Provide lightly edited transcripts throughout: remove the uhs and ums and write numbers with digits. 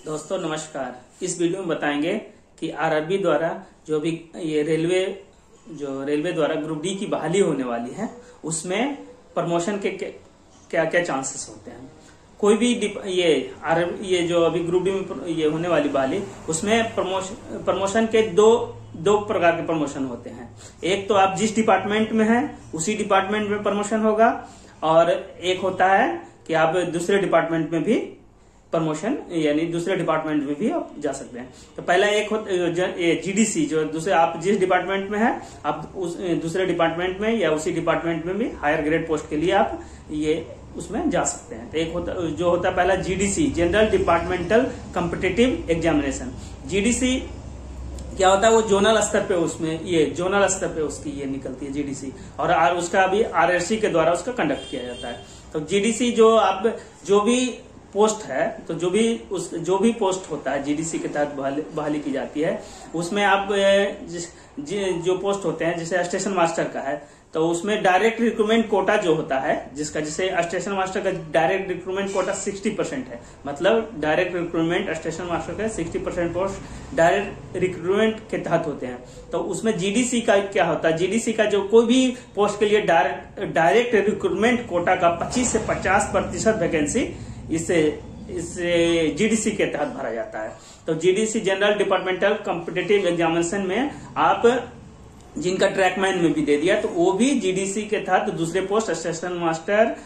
दोस्तों नमस्कार। इस वीडियो में बताएंगे कि आरआरबी द्वारा जो भी ये रेलवे द्वारा ग्रुप डी की बहाली होने वाली है उसमें प्रमोशन के क्या क्या चांसेस होते हैं। कोई भी ये जो अभी ग्रुप डी में ये होने वाली बहाली उसमें प्रमोशन के दो प्रकार के प्रमोशन होते हैं। एक तो आप जिस डिपार्टमेंट में हैं उसी डिपार्टमेंट में प्रमोशन होगा, और एक होता है कि आप दूसरे डिपार्टमेंट में भी प्रमोशन यानी दूसरे डिपार्टमेंट में भी आप जा सकते हैं। तो पहला एक जीडीसी जो दूसरे आप जिस डिपार्टमेंट में है आप उस दूसरे डिपार्टमेंट में या उसी डिपार्टमेंट में भी हायर ग्रेड पोस्ट के लिए आप ये उसमें जा सकते हैं। तो एक होता है पहला GDC, general departmental competitive examination. GDC क्या होता है, वो जोनल स्तर पे जोनल स्तर पे उसकी ये निकलती है जीडीसी, और उसका अभी आरआरसी के द्वारा उसका कंडक्ट किया जाता है। तो जीडीसी जो भी पोस्ट है, तो जो भी पोस्ट होता है जीडीसी के तहत बहाली की जाती है, उसमें आप जो पोस्ट होते हैं जैसे स्टेशन मास्टर का है तो उसमें डायरेक्ट रिक्रूटमेंट कोटा जो होता है जैसे स्टेशन मास्टर का डायरेक्ट रिक्रूटमेंट कोटा 60% है। मतलब डायरेक्ट रिक्रूटमेंट स्टेशन मास्टर का 60% पोस्ट डायरेक्ट रिक्रूटमेंट के तहत होते हैं। तो उसमें जीडीसी का क्या होता है, जीडीसी का जो कोई भी पोस्ट के लिए डायरेक्ट रिक्रूटमेंट कोटा का 25 से 50% वैकेंसी इससे जीडीसी के तहत भरा जाता है। तो GDC general departmental competitive examination में आप जिनका ट्रैकमैन में भी दे दिया तो वो भी जीडीसी के तहत दूसरे पोस्ट स्टेशन मास्टर,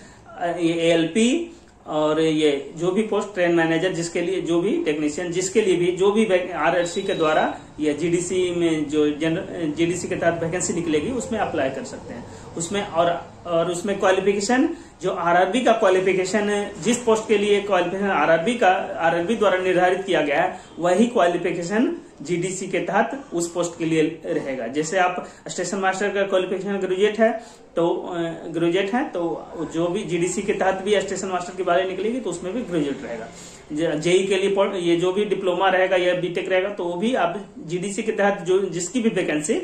एएलपी और ये जो भी पोस्ट ट्रेन मैनेजर जिसके लिए जो भी टेक्नीशियन जिसके लिए भी जो भी आरआरसी के द्वारा या जीडीसी में जो जीडीसी के तहत वैकेंसी निकलेगी उसमें अप्लाई कर सकते हैं। उसमें और उसमें क्वालिफिकेशन जो आरआरबी का क्वालिफिकेशन जिस पोस्ट के लिए क्वालिफिकेशन आरआरबी द्वारा निर्धारित किया गया है वही क्वालिफिकेशन जीडीसी के तहत उस पोस्ट के लिए रहेगा। जैसे आप स्टेशन मास्टर का क्वालिफिकेशन ग्रेजुएट है तो जो भी जीडीसी के तहत भी स्टेशन मास्टर की बारी निकलेगी तो उसमें भी ग्रेजुएट रहेगा। जेई के लिए ये जो भी डिप्लोमा रहेगा या बीटेक रहेगा तो वो भी आप जीडीसी के तहत जो जिसकी भी वैकेंसी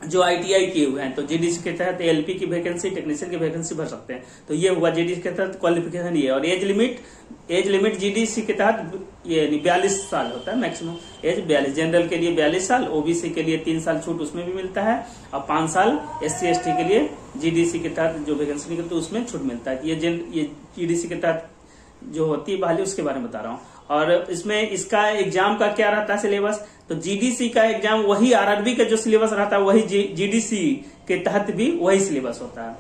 जो आईटीआई किए हुए हैं तो जीडीसी के तहत एलपी की वैकेंसी, टेक्नीशियन की वैकेंसी भर सकते हैं। तो ये हुआ जीडीसी के तहत क्वालिफिकेशन ये। और एज लिमिट जीडीसी के तहत ये 42 साल होता है मैक्सिमम एज 42। जनरल के लिए 42 साल, ओबीसी के लिए 3 साल छूट उसमें भी मिलता है, और 5 साल एससी एसटी के लिए जीडीसी के तहत जो वैकेंसी निकलती है उसमें छूट मिलता है। ये जीडीसी के तहत जो होती है बहाली उसके बारे में बता रहा हूँ। और इसमें इसका एग्जाम का क्या रहता है सिलेबस, तो जीडीसी का एग्जाम वही आरआरबी का जो सिलेबस रहता है वही जीडीसी के तहत भी वही सिलेबस होता है।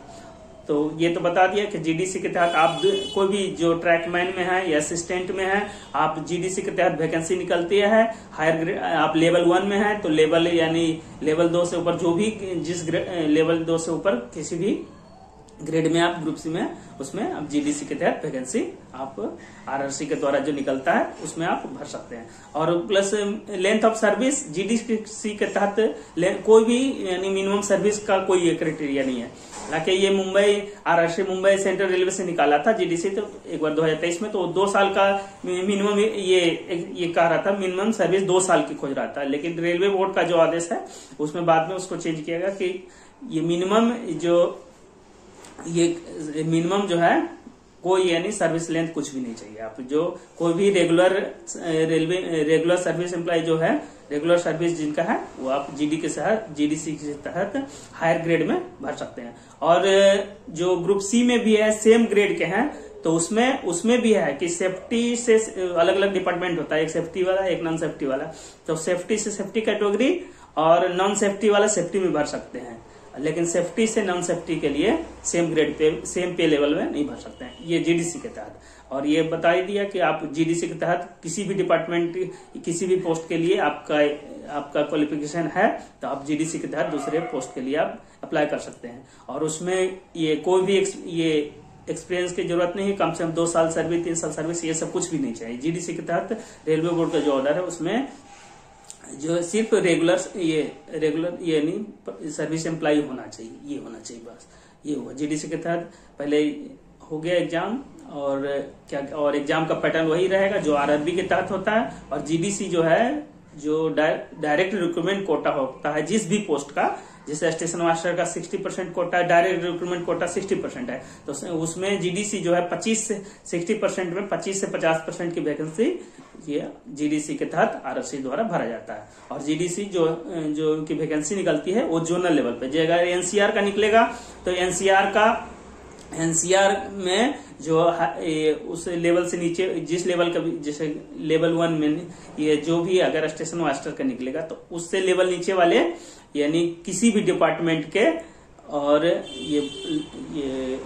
तो ये तो बता दिया कि जीडीसी के तहत आप कोई भी जो ट्रैकमैन में है या असिस्टेंट में है आप जीडीसी के तहत वैकेंसी निकलती है। हायर ग्रेड आप लेवल 1 में है तो लेवल यानी लेवल 2 से ऊपर जो भी जिस लेवल 2 से ऊपर किसी भी ग्रेड में आप ग्रुप सी में उसमें आप जीडीसी के तहत वैकेंसी आप आरआरसी के द्वारा जो निकलता है उसमें आप भर सकते हैं। और plus length of service GDC के तहत कोई भी यानी मिनिमम सर्विस का कोई क्राइटेरिया नहीं है। हालांकि ये आरआरसी मुंबई सेंट्रल रेलवे से निकाला था जीडीसी तो एक बार 2023 में, तो 2 साल का मिनिमम ये कह रहा था मिनिमम सर्विस 2 साल की खोज रहा था। लेकिन रेलवे बोर्ड का जो आदेश है उसमें बाद में उसको चेंज किया गया कि ये मिनिमम जो है कोई यानी सर्विस लेंथ कुछ भी नहीं चाहिए। आप जो कोई भी रेगुलर सर्विस एम्प्लॉय जो है रेगुलर सर्विस जिनका है वो आप जीडीसी के तहत हायर ग्रेड में भर सकते हैं। और जो ग्रुप सी में भी है सेम ग्रेड के हैं तो उसमें भी है कि सेफ्टी से अलग अलग डिपार्टमेंट होता है, एक सेफ्टी वाला एक नॉन सेफ्टी वाला। तो सेफ्टी से सेफ्टी कैटेगरी और नॉन सेफ्टी वाला सेफ्टी में भर सकते हैं, लेकिन सेफ्टी से नॉन सेफ्टी के लिए सेम ग्रेड पे सेम पे लेवल में नहीं भर सकते हैं, ये जीडीसी के तहत। और ये बता ही दिया कि आप जीडीसी के तहत किसी भी डिपार्टमेंट किसी भी पोस्ट के लिए आपका क्वालिफिकेशन है तो आप जीडीसी के तहत दूसरे पोस्ट के लिए आप अप्लाई कर सकते हैं। और उसमें ये कोई भी एक्सपीरियंस की जरूरत नहीं है, कम से कम 2 साल सर्विस 3 साल सर्विस ये सब कुछ भी नहीं चाहिए। जीडीसी के तहत रेलवे बोर्ड का जो ऑर्डर है उसमें जो सिर्फ रेगुलर यानी सर्विस एम्प्लॉय होना चाहिए, ये होना चाहिए बस। ये हुआ जीडीसी के तहत पहले हो गया एग्जाम, और एग्जाम का पैटर्न वही रहेगा जो आरआरबी के तहत होता है। और जीडीसी जो है जो डायरेक्ट रिक्रूटमेंट कोटा होता है जिस भी पोस्ट का, जैसे स्टेशन मास्टर का 60% कोटा है, डायरेक्ट रिक्रूटमेंट कोटा 60% है, तो उसमें जीडीसी जो है 25 से 60% में 25 से 50% की वैकेंसी ये जीडीसी के तहत आरक्षित द्वारा भरा जाता है। और जीडीसी जो उनकी वैकेंसी निकलती है वो जोनल लेवल पे, अगर एनसीआर का निकलेगा तो एनसीआर में जो उस लेवल से नीचे जिस लेवल का भी, जैसे लेवल 1 में ये जो भी अगर स्टेशन मास्टर का निकलेगा तो उससे लेवल नीचे वाले यानी किसी भी डिपार्टमेंट के और ये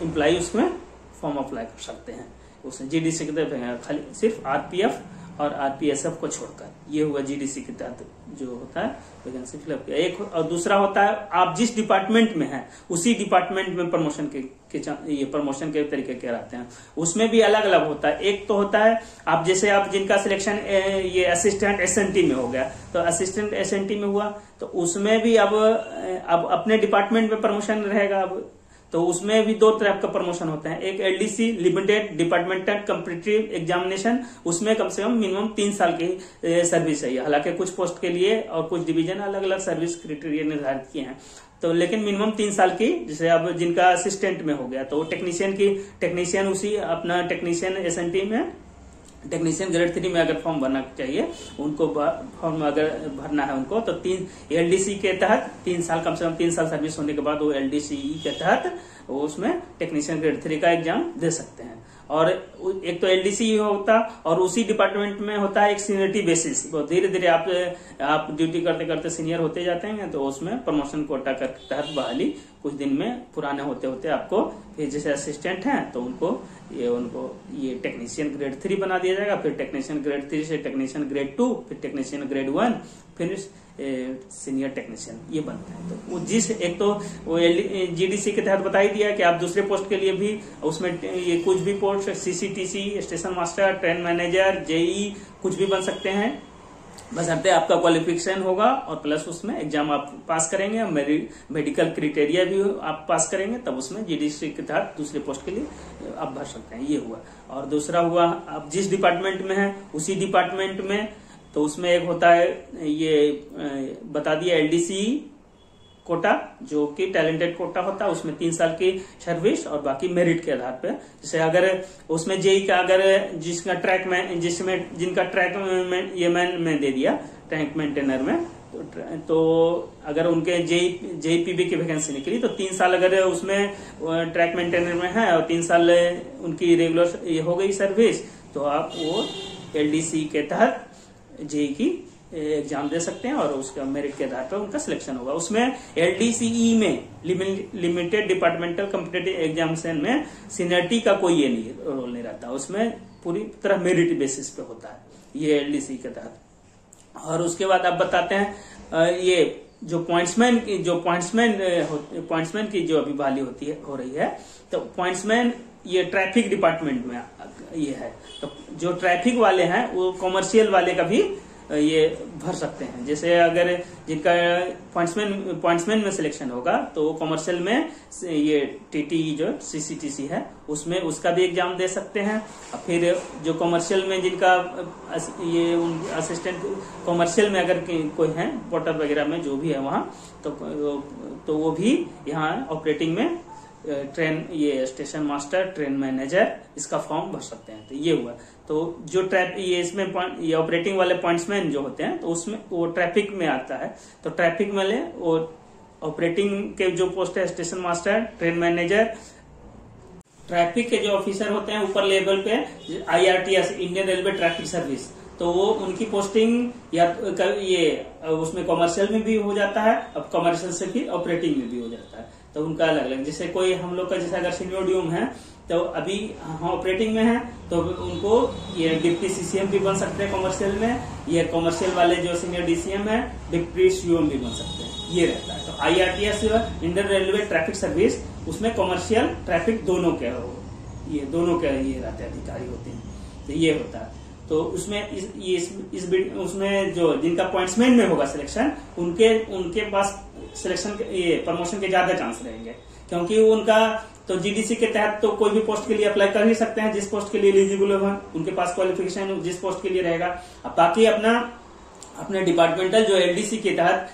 एम्प्लॉय उसमें फॉर्म अप्लाई कर सकते हैं। उसमें जीडीसी के तहत खाली सिर्फ आरपीएफ और आरपीएसएफ को छोड़कर, ये हुआ जीडीसी के तहत जो होता है वैकेंसी फिलअप किया। एक और दूसरा होता है आप जिस डिपार्टमेंट में हैं उसी डिपार्टमेंट में प्रमोशन ये प्रमोशन के तरीके क्या रहते हैं, उसमें भी अलग अलग होता है। एक तो होता है आप जैसे आप जिनका सिलेक्शन ये असिस्टेंट एसएनटी में हो गया, तो असिस्टेंट एसएनटी में हुआ तो उसमें भी अब अपने डिपार्टमेंट में प्रमोशन रहेगा। अब तो उसमें भी 2 तरह का प्रमोशन होता है। एक LDC limited departmental competitive examination, उसमें कम से कम मिनिमम 3 साल की सर्विस है। हालांकि कुछ पोस्ट के लिए और कुछ डिवीजन अलग अलग सर्विस क्राइटेरिया निर्धारित किए हैं, तो लेकिन मिनिमम 3 साल की। जैसे अब जिनका असिस्टेंट में हो गया तो टेक्नीशियन उसी अपना टेक्नीशियन एसएनटी में टेक्नीशियन ग्रेड 3 में अगर फॉर्म भरना चाहिए उनको, फॉर्म अगर भरना है उनको, तो एलडीसी के तहत 3 साल, कम से कम 3 साल सर्विस होने के बाद वो एलडीसी के तहत वो उसमें टेक्नीशियन ग्रेड 3 का एग्जाम दे सकते हैं। और एक तो एलडीसी होता और उसी डिपार्टमेंट में होता है एक सीनियरिटी बेसिस। तो धीरे धीरे आप ड्यूटी करते करते सीनियर होते जाते हैं, तो उसमें प्रमोशन कोटा के तहत बहाली कुछ दिन में पुराने होते होते आपको फिर जैसे असिस्टेंट हैं तो उनको ये टेक्नीशियन ग्रेड 3 बना दिया जाएगा। फिर टेक्नीशियन ग्रेड 3 से टेक्नीशियन ग्रेड 2, फिर टेक्नीशियन ग्रेड 1, फिर सीनियर टेक्नीशियन ये बनता है। तो वो एक तो वो जीडीसी के तहत बता ही दिया कि आप दूसरे पोस्ट के लिए भी उसमें ये कुछ भी post CCTC, station master, train manager, JE कुछ भी बन सकते हैं, बशर्ते आपका क्वालिफिकेशन होगा और प्लस उसमें एग्जाम आप पास करेंगे, मेडिकल क्राइटेरिया भी आप पास करेंगे, तब उसमें जीडीसी के तहत दूसरे पोस्ट के लिए आप भर सकते हैं। ये हुआ। और दूसरा हुआ आप जिस डिपार्टमेंट में हैं उसी डिपार्टमेंट में, तो उसमें एक होता है ये बता दिया एलडीसी कोटा, जो कि टैलेंटेड कोटा होता है, उसमें 3 साल की सर्विस और बाकी मेरिट के आधार पे। जैसे अगर उसमें जेई का अगर जिनका ट्रैक में ये मैंने दे दिया ट्रैक मेंटेनर में, तो अगर उनके जेईपीबी की वैकेंसी निकली तो 3 साल अगर उसमें ट्रैक मेंटेनर में है और 3 साल उनकी रेगुलर ये हो गई सर्विस, तो आप वो एलडीसी के तहत जेई की एग्जाम दे सकते हैं और उसका मेरिट के आधार पर उनका सिलेक्शन होगा। उसमें एलडीसीई में लिमिटेड डिपार्टमेंटल कॉम्पिटिटिव एग्जामिनेशन में सीनियरिटी का कोई ये नहीं रोल नहीं रहता, उसमें पूरी तरह मेरिट बेसिस पे होता है ये एलडीसी के तहत। और उसके बाद आप बताते हैं ये जो पॉइंट्समैन की जो अभी बहाली हो रही है, तो पॉइंट्समैन ये ट्रैफिक डिपार्टमेंट में ये है, तो जो ट्रैफिक वाले हैं वो कॉमर्शियल वाले का भी ये भर सकते हैं। जैसे अगर जिनका पॉइंट्समैन में सिलेक्शन होगा तो वो कॉमर्शियल में ये टीटी जो सीसीटीसी है उसमें उसका भी एग्जाम दे सकते हैं। और फिर जो कॉमर्शियल में जिनका ये असिस्टेंट कॉमर्शियल में अगर कोई है पोर्टर वगैरह में जो भी है वहां, तो वो भी यहाँ ऑपरेटिंग में ट्रेन ये स्टेशन मास्टर, ट्रेन मैनेजर इसका फॉर्म भर सकते हैं। तो ये हुआ। तो जो ये इसमें ये ऑपरेटिंग वाले पॉइंट्समैन जो होते हैं तो उसमें वो ट्रैफिक में आता है, तो ट्रैफिक वाले वो ऑपरेटिंग के जो पोस्ट है station master, train manager, traffic के जो ऑफिसर होते हैं ऊपर लेवल पे IRTS Indian railway traffic service, तो वो उनकी पोस्टिंग या ये उसमें कॉमर्शियल में भी हो जाता है, अब कॉमर्शियल से फिर ऑपरेटिंग में भी हो जाता है, तो उनका अलग अलग। जैसे कोई हम लोग का जैसे अगर सीनियोडियम है तो अभी हम ऑपरेटिंग में है तो उनको ये डिप्टी सीसीएम भी बन सकते हैं कॉमर्शियल में, ये कॉमर्शियल वाले जो सीनियर डीसीएम है डिप्टी सीओएम भी बन सकते हैं, ये रहता है। तो IRTS Indian railway traffic service उसमें कॉमर्शियल ट्रैफिक दोनों के ये रहते हैं, अधिकारी होते हैं, तो ये होता है। तो उसमें उसमें जो जिनका पॉइंट्समैन में होगा सिलेक्शन उनके पास सिलेक्शन ये प्रमोशन के ज्यादा चांस रहेंगे, क्योंकि उनका तो जीडीसी के तहत तो कोई भी पोस्ट के लिए अप्लाई कर ही सकते हैं, जिस पोस्ट के लिए एलिजिबल हो उनके पास क्वालिफिकेशन जिस पोस्ट के लिए रहेगा। अब बाकी अपना अपने डिपार्टमेंटल जो एलडीसी के तहत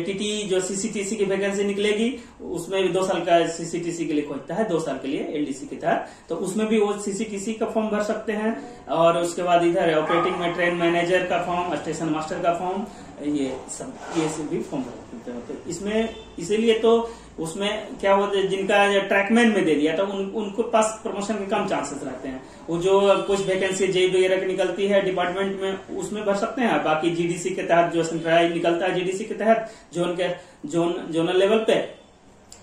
टीटी जो सीसीटीसी की वैकेंसी निकलेगी, उसमें भी 2 साल का सीसीटीसी के लिए खोजता है, 2 साल के लिए एलडीसी के तहत, तो उसमें भी वो सीसीटीसी का फॉर्म भर सकते हैं। और उसके बाद इधर ऑपरेटिंग में ट्रेन मैनेजर का फॉर्म, स्टेशन मास्टर का फॉर्म, ये सब भी फॉर्म भर सकते हैं। तो इसमें इसीलिए तो उसमें क्या होता है, जिनका ट्रैकमैन में दे दिया तो उनको पास प्रमोशन के कम चांसेस रहते हैं। वो जो कुछ वैकेंसी जेई वगैरह की निकलती है डिपार्टमेंट में, उसमें भर सकते हैं। बाकी जीडीसी के तहत जो सेंट्रलाइज निकलता है जीडीसी के तहत जोनल लेवल पे,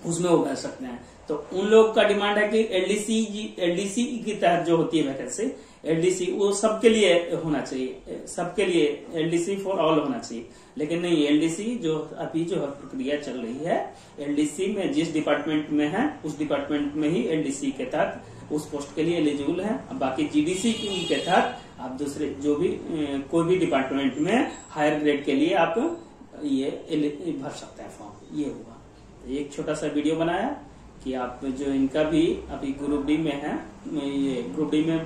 उसमें वो भर सकते हैं। तो उन लोग का डिमांड है कि एलडीसी के तहत जो होती है वैकेंसी, एलडीसी वो सबके लिए होना चाहिए, सबके लिए एलडीसी फॉर ऑल होना चाहिए। लेकिन नहीं, एलडीसी जो अभी जो प्रक्रिया चल रही है, एलडीसी में जिस डिपार्टमेंट में है उस डिपार्टमेंट में ही एलडीसी के तहत उस पोस्ट के लिए एलिजिबल है। बाकी जीडीसी के तहत आप दूसरे जो भी कोई भी डिपार्टमेंट में हायर ग्रेड के लिए आप ये भर सकते हैं फॉर्म। ये हुआ एक छोटा सा वीडियो बनाया कि आप जो इनका भी अभी ग्रुप डी में है, ये ग्रुप डी में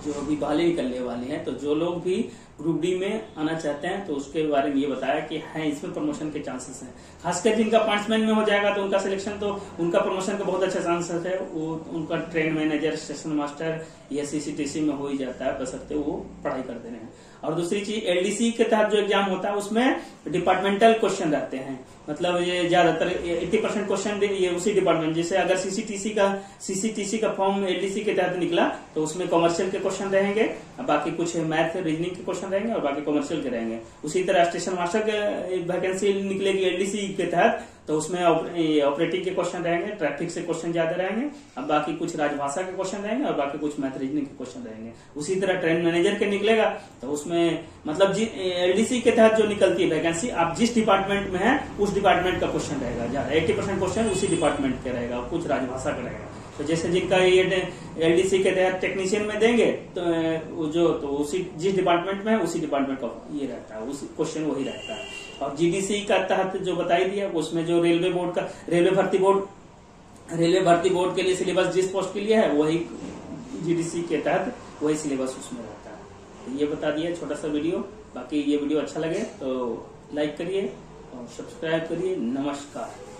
जो अभी बहाली निकलने वाली है, तो जो लोग भी ग्रुप डी में आना चाहते हैं तो उसके बारे में ये बताया कि है इसमें प्रमोशन के चांसेस हैं। खासकर जिनका पॉइंट्समैन में हो जाएगा तो उनका सिलेक्शन, तो उनका प्रमोशन का बहुत अच्छा चांसेस है। वो उनका ट्रेन मैनेजर, स्टेशन मास्टर या सीसीटीसी में हो ही जाता है, बशर्ते वो पढ़ाई करते रहे। और दूसरी चीज, एलडीसी के तहत जो एग्जाम होता है उसमें डिपार्टमेंटल क्वेश्चन रहते हैं। मतलब ये ज्यादातर 80% क्वेश्चन ये उसी डिपार्टमेंट, जैसे अगर सीसीटीसी का फॉर्म एलडीसी के तहत निकला तो उसमें कॉमर्शियल के क्वेश्चन रहेंगे, बाकी कुछ मैथ रीजनिंग के क्वेश्चन रहेंगे और बाकी कॉमर्शियल के रहेंगे। उसी तरह स्टेशन मास्टर के वैकेंसी निकलेगी एलडीसी के तहत, तो उसमें ऑपरेटिंग के क्वेश्चन रहेंगे, ट्रैफिक से क्वेश्चन ज्यादा रहेंगे, अब बाकी कुछ राजभाषा के क्वेश्चन रहेंगे और बाकी कुछ मैथ रीजनिंग के क्वेश्चन रहेंगे। उसी तरह ट्रेन मैनेजर के निकलेगा तो उसमें मतलब एलडीसी के तहत जो निकलती है वैकेंसी, आप जिस डिपार्टमेंट में है उस डिपार्टमेंट का क्वेश्चन रहेगा ज्यादा, 80% क्वेश्चन उसी डिपार्टमेंट के रहेगा और कुछ राजभाषा का रहेगा। तो जैसे जिनका ये एलडीसी के तहत टेक्नीशियन में देंगे तो उसी जिस डिपार्टमेंट में है उसी डिपार्टमेंट का ये रहता है, उसी क्वेश्चन वही रहता है। और जीडीसी का तहत जो बताई दिया उसमें जो रेलवे भर्ती बोर्ड के लिए सिलेबस जिस पोस्ट के लिए है वही जीडीसी के तहत वही सिलेबस उसमें रहता है। तो ये बता दिया छोटा सा वीडियो। बाकी ये वीडियो अच्छा लगे तो लाइक करिए और सब्सक्राइब करिए। नमस्कार।